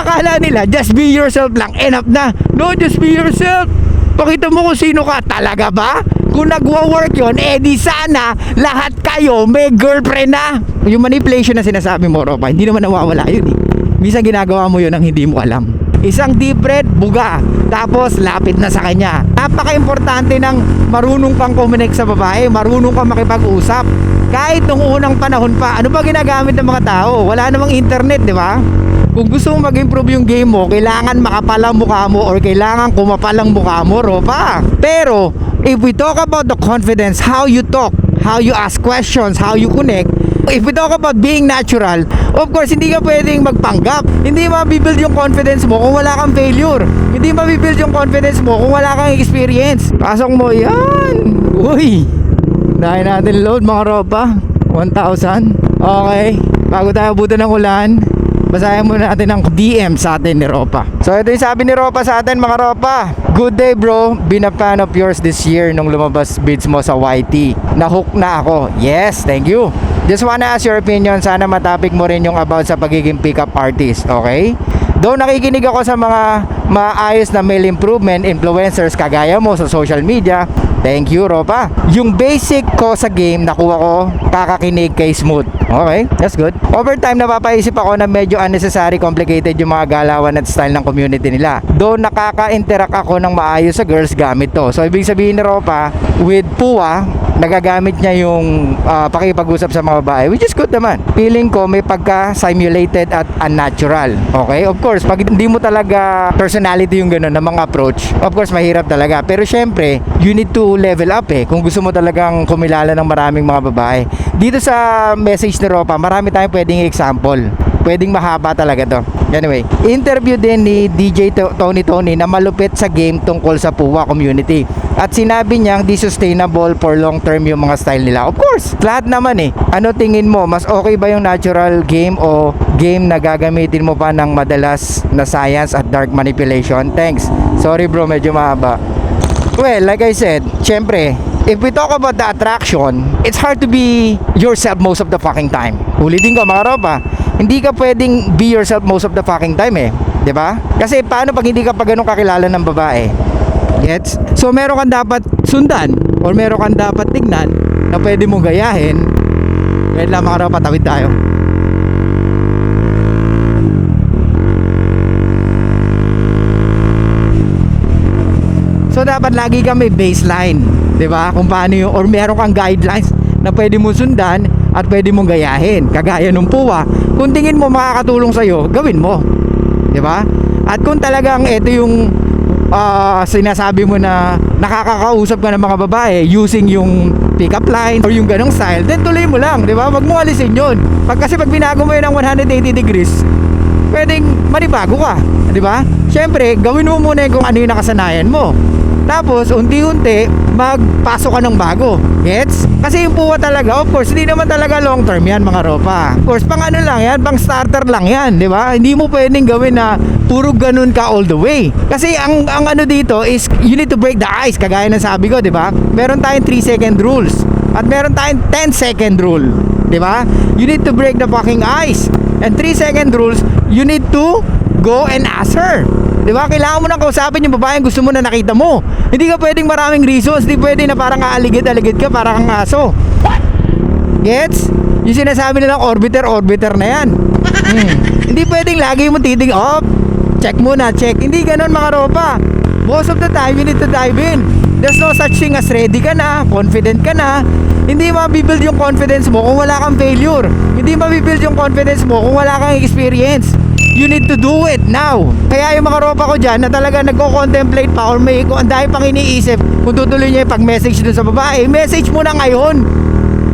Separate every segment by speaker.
Speaker 1: akala nila just be yourself lang, enough na. No, just be yourself. Pakita mo kung sino ka. Talaga ba? Kung nagwa-work yun, di sana lahat kayo may girlfriend na. Yung manipulation na sinasabi mo, Ropa, hindi naman nawawala yun eh. Minsan ginagawa mo yun ang hindi mo alam. Isang deep breath, buga. Tapos lapit na sa kanya. Napaka-importante ng marunong kang connect sa babae, marunong kang makipag-usap. Kahit nung unang panahon pa, ano ba ginagamit ng mga tao? Wala namang internet, di ba? Kung gusto mo mag-improve yung game mo, kailangan makapal ang mukha mo or kailangan kumapal ang mukha mo, Ropa. Pero, if we talk about the confidence, how you talk, how you ask questions, how you connect, if we talk about being natural, of course, hindi ka pwedeng magpanggap. Hindi mabibuild yung confidence mo kung wala kang failure. Hindi mabibuild yung confidence mo kung wala kang experience. Pasok mo yan. Uy, dahil natin load mga Ropa. 1,000. Okay, bago tayo abutan ng ulan, basahin muna natin ang DM sa atin ni Ropa. So ito yung sabi ni Ropa sa atin mga Ropa. Good day bro, been a fan of yours this year nung lumabas bids mo sa YT. Nahook na ako. Yes, thank you. Just wanna ask your opinion, sana matapik mo rin yung about sa pagiging pickup artist, okay? Though nakikinig ako sa mga maayos na male improvement influencers kagaya mo sa social media. Thank you, Ropa. Yung basic ko sa game nakuha ko kakakinig kay Smooth. Okay, that's good. Over time napapaisip ako na medyo unnecessary complicated yung mga galawan at style ng community nila. Though nakaka-interact ako ng maayos sa girls gamit to. So ibig sabihin ni Ropa, with Pua, nagagamit niya yung pakipag-usap sa mga babae, which is good naman. Feeling ko may pagka-simulated at unnatural. Okay? Of course, pag hindi mo talaga personality yung gano'n na mga approach, of course, mahirap talaga. Pero syempre, you need to level up eh. Kung gusto mo talagang kumilala ng maraming mga babae. Dito sa message ni Ropa, marami tayong pwedeng example. Pwedeng mahaba talaga to. Anyway, interview din ni DJ Tony na malupit sa game tungkol sa Pua community. At sinabi niyang di sustainable for long term yung mga style nila. Of course, lahat naman eh. Ano tingin mo? Mas okay ba yung natural game o game na gagamitin mo pa ng madalas na science at dark manipulation? Thanks. Sorry bro, medyo mahaba. Well, like I said, syempre, if we talk about the attraction, it's hard to be yourself most of the fucking time. Ulitin ko mga Ropa, hindi ka pwedeng be yourself most of the fucking time eh, 'di ba? Kasi paano pag hindi ka pa ganun kakilala ng babae? Gets? So meron kang dapat sundan or meron kang dapat tignan na pwede mong gayahin. Wait lang mga Ropa, tawid tayo. So dapat lagi ka may baseline, 'di ba? Kung paano yung or meron kang guidelines na pwede mo sundan at pwede mong gayahin. Kagaya nung Pua, kung tingin mo makakatulong sa iyo, gawin mo. 'Di ba? At kung talagang ito yung sinasabi mo na nakakakausap ka ng mga babae using yung pick-up line or yung ganong style, then tuloy mo lang, 'di ba? Wag mo alisin 'yon. Kasi pag binago mo 'yun ng 180 degrees, pwedeng manibago ka, 'di ba? Syempre, gawin mo muna kung ano yung nakasanayan mo. Tapos, unti-unti, magpasok ka ng bago. Gets? Kasi yung Pua talaga, of course, hindi naman talaga long term yan, mga Ropa. Of course, pang ano lang yan, pang starter lang yan, di ba? Hindi mo pwedeng gawin na puro ganun ka all the way. Kasi ang ano dito is, you need to break the ice, kagaya ng sabi ko, di ba? Meron tayong 3-second rules. At meron tayong 10-second rule. Di ba? You need to break the fucking ice. And 3-second rules, you need to go and ask her. Di ba? Kailangan mo nang kausapin yung babaeng gusto mo na nakita mo. Hindi ka pwedeng maraming reasons. Hindi pwede na parang aaligid-aligid ka, parang kang aso. Gets? Yung sinasabi nilang orbiter na yan. Hindi pwedeng lagi mo titig, check muna, check. Hindi ganun mga Ropa. Most of the time, you need to dive in. There's no such thing as ready ka na, confident ka na. Hindi mabibuild yung confidence mo kung wala kang failure. Hindi mabibuild yung confidence mo kung wala kang experience. You need to do it now. Kaya yung mga Ropa ko dyan na talaga nagko-contemplate pa or may ang dahil pang iniisip kung tutuloy niya yung pag-message dun sa babae, message mo na ngayon.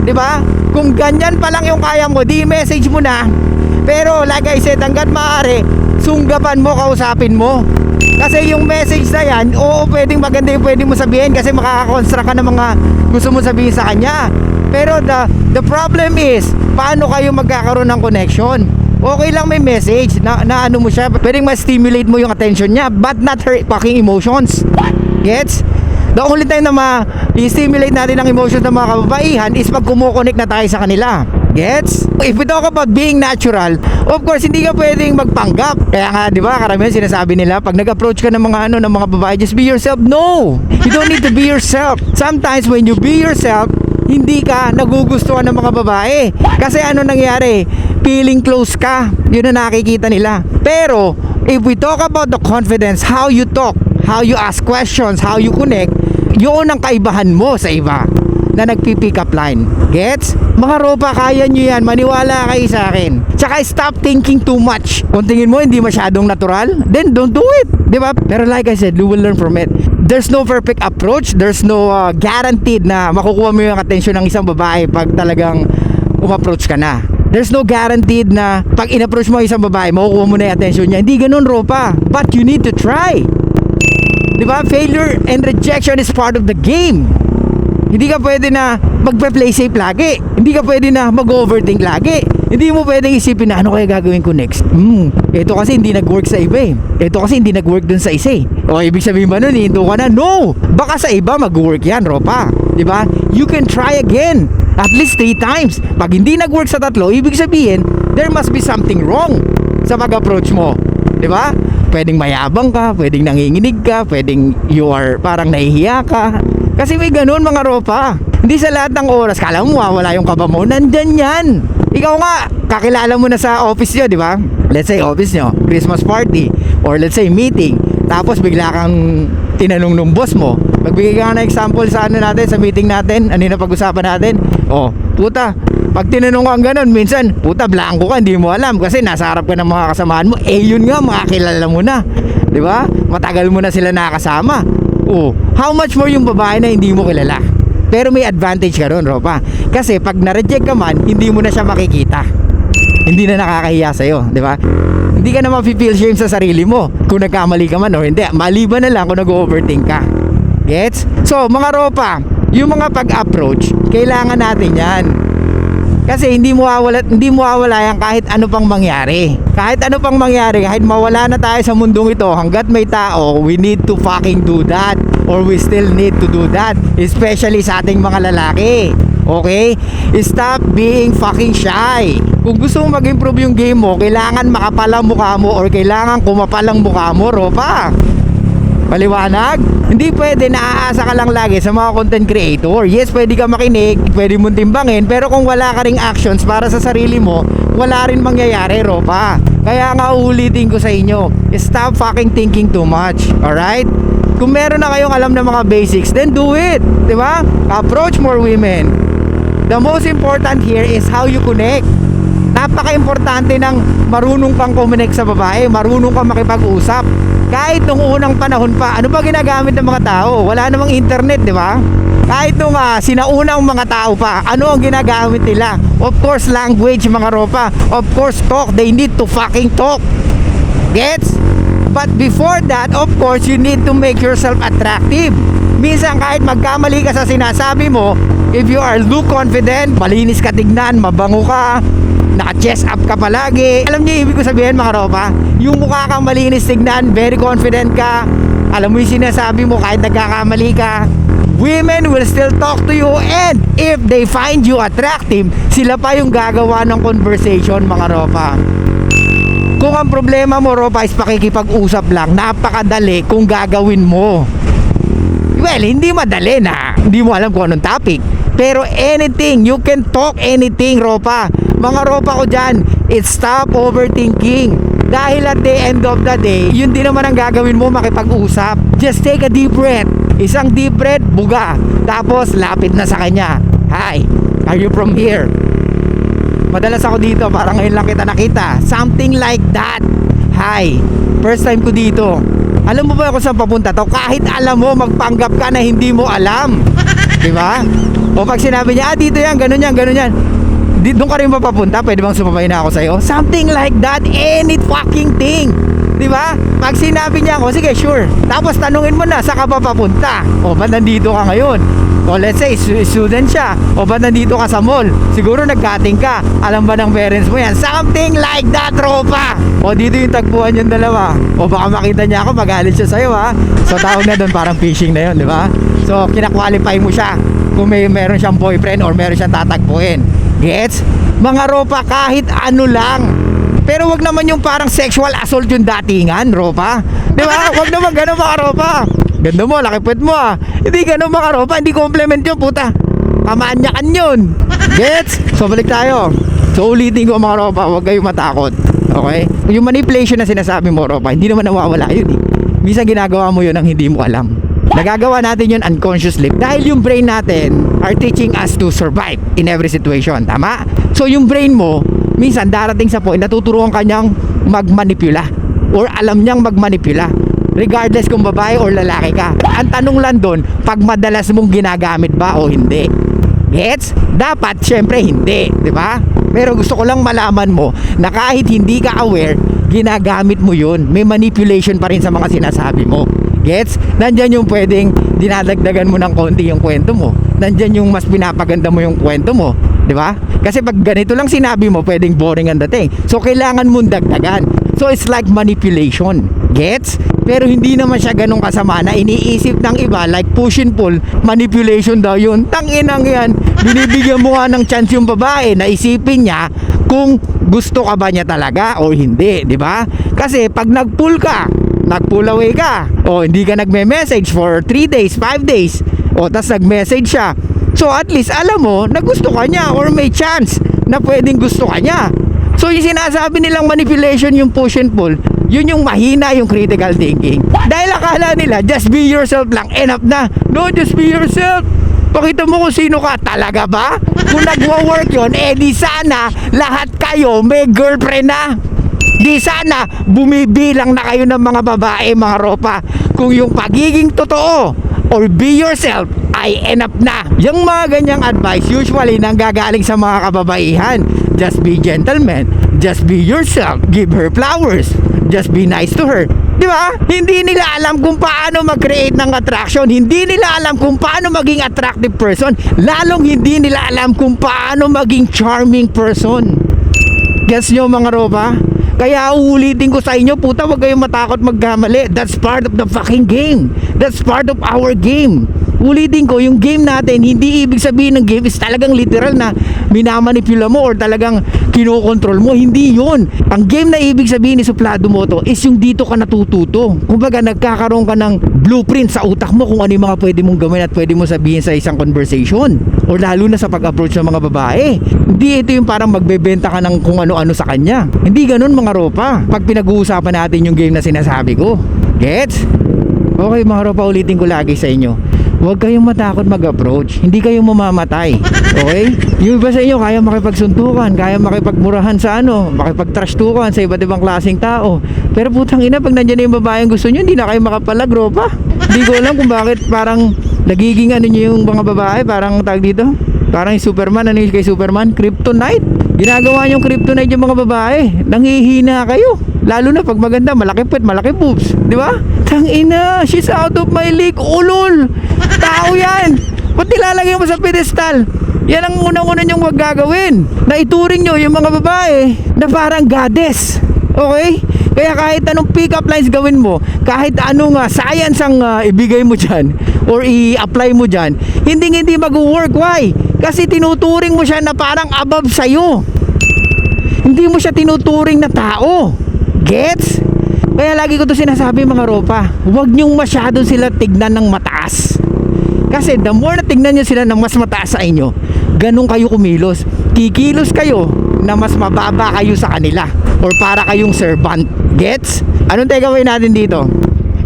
Speaker 1: Diba? Kung ganyan pa lang yung kaya mo, di message mo na. Pero like I said, hanggat maaari, sunggapan mo, kausapin mo. Kasi yung message na yan, oo, pwedeng maganda yung pwede mo sabihin kasi makakakonstruct ka ng mga gusto mo sabihin sa kanya. Pero the problem is, paano kayo magkakaroon ng connection? Okay lang may message na ano mo siya, pwedeng ma-stimulate mo yung attention niya, but not her fucking emotions. Gets? The only time na ma-stimulate natin ang emotions ng mga kababaihan is pag kumukonek na tayo sa kanila. Gets? If we talk about being natural, of course, hindi ka pwedeng magpanggap. Kaya nga, di ba, karamihan sinasabi nila, pag nag-approach ka ng mga ng mga babae, just be yourself. No! You don't need to be yourself. Sometimes when you be yourself, hindi ka nagugustuhan ng mga babae. Kasi ano nangyari? Feeling close ka. Yun ang nakikita nila. Pero, if we talk about the confidence, how you talk, how you ask questions, how you connect, yun ang kaibahan mo sa iba na nagpi-pick up line. Gets? Mga ropa, kaya nyo yan. Maniwala kayo sa akin. Tsaka stop thinking too much. Kung tingin mo hindi masyadong natural, then don't do it. Diba? Pero like I said, you will learn from it. There's no perfect approach. There's no guaranteed na makukuha mo yung attention ng isang babae pag talagang umapproach ka na. There's no guaranteed na pag in-approach mo isang babae, makukuha mo na yung attention niya. Hindi ganun, ropa. But you need to try. Diba? Failure and rejection is part of the game. Hindi ka pwede na magpe-play safe lagi. Hindi ka pwede na mag-overthink lagi. Hindi mo pwedeng isipin na ano kaya gagawin ko next. Ito kasi hindi nag-work sa iba eh. Ito kasi hindi nag-work dun sa isa eh. O ibig sabihin ba nun, hinto ka na? No! Baka sa iba mag-work yan, ropa. Diba? You can try again. At least 3 times. Pag hindi nag-work sa 3, ibig sabihin, there must be something wrong sa pag-approach mo. Diba? Pwedeng mayabang ka, pwedeng nanginginig ka, pwedeng you are parang nahihiya ka. Kasi may ganun mga ropa. Hindi sa lahat ng oras, kala mo mawawala yung kaba mo, nandyan yan. Ikaw nga, kakilala mo na sa office nyo, di ba? Let's say office nyo, Christmas party, or let's say meeting. Tapos bigla kang tinanong ng boss mo. Magbigay ka ng example sa ano natin, sa meeting natin, ano yung napag-usapan natin. Oh, puta, pag tinanong ka ang ganun, minsan, puta, blanco ka, hindi mo alam. Kasi nasa harap ka ng mga kasamahan mo. Eh yun nga, makakilala mo na. Di ba? Matagal mo na sila nakasama. Oh, how much more yung babae na hindi mo kilala? Pero may advantage ka ron, ropa. Kasi pag na-reject ka man, hindi mo na siya makikita. Hindi na nakakahiya sa'yo, di ba? Hindi ka na mafe-feel shame sa sarili mo kung nagkamali ka man o hindi. Maliban na lang kung nag-overthink ka. Gets? So, mga ropa, yung mga pag-approach, kailangan natin yan. Kasi hindi mo mawawala yan kahit ano pang mangyari. Kahit ano pang mangyari, kahit mawala na tayo sa mundong ito, hanggat may tao, we need to fucking do that. Or we still need to do that. Especially sa ating mga lalaki. Okay? Stop being fucking shy. Kung gusto mong mag-improve yung game mo, kailangan makapal ang mukha mo or kailangan kumapal ang mukha mo, ropa. Paliwanag? Hindi pwede naaasa ka lang lagi sa mga content creator. Yes, pwede ka makinig, pwede mong timbangin, pero kung wala ka ring actions para sa sarili mo, wala rin mangyayari, ropa. Kaya nga uulitin ko sa inyo, stop fucking thinking too much. Alright? Kung meron na kayong alam ng mga basics, then do it. Diba? Approach more women. The most important here is how you connect. Napaka-importante ng marunong kang connect sa babae, marunong kang makipag-usap. Kahit nung unang panahon pa, ano ba ginagamit ng mga tao? Wala namang internet, di ba? Kahit nung sinaunang mga tao pa, ano ang ginagamit nila? Of course, language, mga ropa. Of course, talk. They need to fucking talk. Gets? But before that, of course, you need to make yourself attractive. Minsan kahit magkamali ka sa sinasabi mo, if you are look confident, malinis ka tignan, mabango ka, naka-chest up ka palagi. Alam niyo ibig ko sabihin, mga ropa? Yung mukha kang malinis tignan, very confident ka, alam mo yung sinasabi mo kahit nagkakamali ka, women will still talk to you, and if they find you attractive, sila pa yung gagawa ng conversation, mga ropa. Kung ang problema mo, ropa, is pakikipag-usap lang, napakadali kung gagawin mo. Well, hindi madali na hindi mo alam kung anong topic, pero anything, you can talk anything, ropa. Mga ropa ko dyan, it's stop overthinking. Dahil at the end of the day, yun din naman ang gagawin mo, makipag-usap. Just take a deep breath. Isang deep breath, buga. Tapos lapit na sa kanya. Hi, are you from here? Madalas ako dito, parang ngayon lang kita nakita. Something like that. Hi, first time ko dito. Alam mo ba kung saan papunta to? Kahit alam mo, magpanggap ka na hindi mo alam. Diba? O pag sinabi niya, dito yan, ganun yan, ganun yan. Doon ka rin ba papunta? Pwede bang sumabay na ako sa'yo? Something like that, any fucking thing. Diba? Pag sinabi niya ako, sige, sure. Tapos tanungin mo na, saan ka pa papunta? O ba't nandito ka ngayon? O let's say, student siya. O ba't nandito ka sa mall? Siguro nag-cutting ka. Alam ba ng parents mo yan? Something like that, tropa. O dito yung tagpuan yung dalawa. O baka makita niya ako, magalit siya sa'yo, ha? So tawag na doon, parang fishing na yun, diba? So kinakwalify mo siya kung meron siyang boyfriend or meron siyang tatagpuin. Gets? Mga ropa, kahit ano lang. Pero wag naman yung parang sexual assault yung datingan, ropa. Di ba? Wag naman ganun mga ropa. Ganda mo, laki puwet mo ah. Hindi ganun mga ropa, hindi compliment yun puta. Kamanyakan yun. Gets? So balik tayo. So ulitin ko mga ropa, huwag kayong matakot. Okay? Yung manipulation na sinasabi mo ropa, hindi naman nawawala yun eh. Minsan ginagawa mo yun ang hindi mo alam. Nagagawa natin yun unconsciously dahil yung brain natin are teaching us to survive in every situation. Tama? So yung brain mo, minsan darating sa point, natuturuan kanyang magmanipula or alam niyang magmanipula. Regardless kung babae or lalaki ka. Ang tanong lang doon, pag madalas mong ginagamit ba o hindi. Gets? Dapat syempre hindi, di ba? Pero gusto ko lang malaman mo na kahit hindi ka aware, ginagamit mo yun. May manipulation pa rin sa mga sinasabi mo. Gets? Nandyan yung pwedeng dinadagdagan mo ng konti yung kwento mo. Nandyan yung mas pinapaganda mo yung kwento mo. Di ba? Kasi pag ganito lang sinabi mo, pwedeng boring ang dating. So kailangan mong dagdagan. So it's like manipulation. Gets? Pero hindi naman siya ganun kasama na iniisip ng iba like push and pull, manipulation daw yun. Tanginang yan. Binibigyan mo nga ng chance yung babae na isipin niya kung gusto ka ba niya talaga o hindi, di ba? Kasi pag nag-pull ka, nag-pull away ka, o hindi ka nagme-message for 3 days, 5 days, o tas nag-message siya. So at least alam mo na gusto ka niya or may chance na pwedeng gusto ka niya. So yung sinasabi nilang manipulation, yung push and pull, yun yung mahina yung critical thinking. Dahil akala nila just be yourself lang, enough na. No, just be yourself. Pakita mo kung sino ka. Talaga ba? Kung nagwa-work yun, di sana lahat kayo may girlfriend na. Di sana bumibilang na kayo ng mga babae, mga ropa. Kung yung pagiging totoo or be yourself ay enough na. Yung mga ganyang advice usually nanggagaling sa mga kababaihan. Just be gentleman, just be yourself, give her flowers, just be nice to her. Di ba? Hindi nila alam kung paano mag-create ng attraction. Hindi nila alam kung paano maging attractive person. Lalong hindi nila alam kung paano maging charming person. Gets nyo mga ropa? Kaya uulitin ko sa inyo, puta, wag kayong matakot magkamali. That's part of the fucking game. That's part of our game. Ulitin ko, yung game natin, hindi ibig sabihin ng game is talagang literal na minamanipula mo or talagang kinokontrol mo. Hindi yun. Ang game na ibig sabihin ni Suplado Moto is yung dito ka natututo. Kumbaga, nagkakaroon ka ng blueprint sa utak mo kung ano yung mga pwede mong gawin at pwede mong sabihin sa isang conversation. Or lalo na sa pag-approach ng mga babae. Hindi ito yung parang magbebenta ka ng kung ano-ano sa kanya. Hindi ganun mga ropa. Pag pinag-uusapan natin yung game na sinasabi ko. Gets? Okay mga ropa, ulitin ko lagi sa inyo. Huwag kayong matakot mag-approach. Hindi kayong mamamatay. Okay? Yung iba sa inyo, kaya makipagsuntukan, kaya makipagmurahan sa makipagtrashtukan sa iba't ibang klaseng tao. Pero putang ina, pag nandiyan na yung babaeng gusto nyo, hindi na kayo makapalag, ropa. Hindi ko alam kung bakit parang nagiging ano nyo yung mga babae, parang tag dito. Parang yung Superman, ano yung kay Superman? Kryptonite. Ginagawa yung kryptonite yung mga babae. Nanghihina kayo. Lalo na pag maganda, malaki puwet, malaki boobs. Di ba? Tangina, she's out of my league. Ulol! Tao yan! Ba't nilalagay mo sa pedestal? Yan ang unang-una nyong wag gagawin. Na ituring nyo yung mga babae na parang goddess. Okay? Kaya kahit anong pick-up lines gawin mo, kahit anong science ang ibigay mo dyan or i-apply mo dyan, hindi mag-work. Why? Kasi tinuturing mo siya na parang above sa'yo. Hindi mo siya tinuturing na tao. Gets? Kaya lagi ko to sinasabi mga ropa, huwag nyong masyado sila tignan ng mataas. Kasi the more na tignan nyo sila ng mas mataas sa inyo, ganun kayo kumilos. Kikilos kayo na mas mababa kayo sa kanila or para kayong servant. Gets? Anong takeaway natin dito?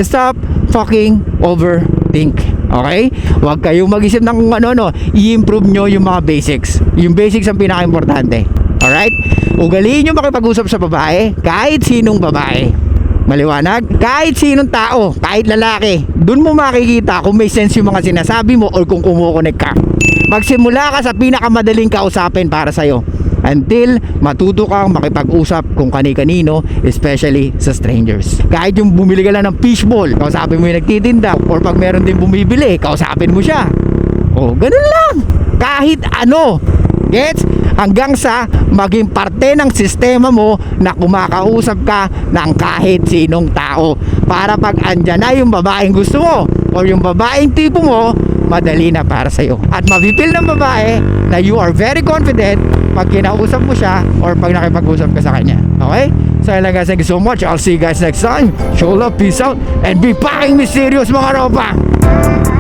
Speaker 1: Stop fucking overthink. Okay? Huwag kayong mag-isip ng kung ano-ano. I-improve nyo yung mga basics. Yung basics ang pinaka-importante. Alright? Ugaliin nyo makipag-usap sa babae, kahit sinong babae. Maliwanag? Kahit sinong tao, kahit lalaki, dun mo makikita kung may sense yung mga sinasabi mo or kung kumukonek ka. Magsimula ka sa pinakamadaling kausapin para sa'yo until matuto kang makipag-usap kung kani-kanino, especially sa strangers. Kahit yung bumili ka lang ng fishball, kausapin mo yung nagtitinda, or pag meron din bumibili, kausapin mo siya. O, ganun lang. Kahit ano. Gets? Hanggang sa maging parte ng sistema mo na kumakausap ka ng kahit sinong tao. Para pag andyan na yung babaeng gusto mo or yung babaeng tipo mo, madali na para sa'yo. At mapipil ng babae na you are very confident pag kinausap mo siya or pag nakipag-usap ka sa kanya. Okay? So yun lang guys, thank you so much. I'll see you guys next time. Show love, peace out, and be fucking mysterious mga ropa!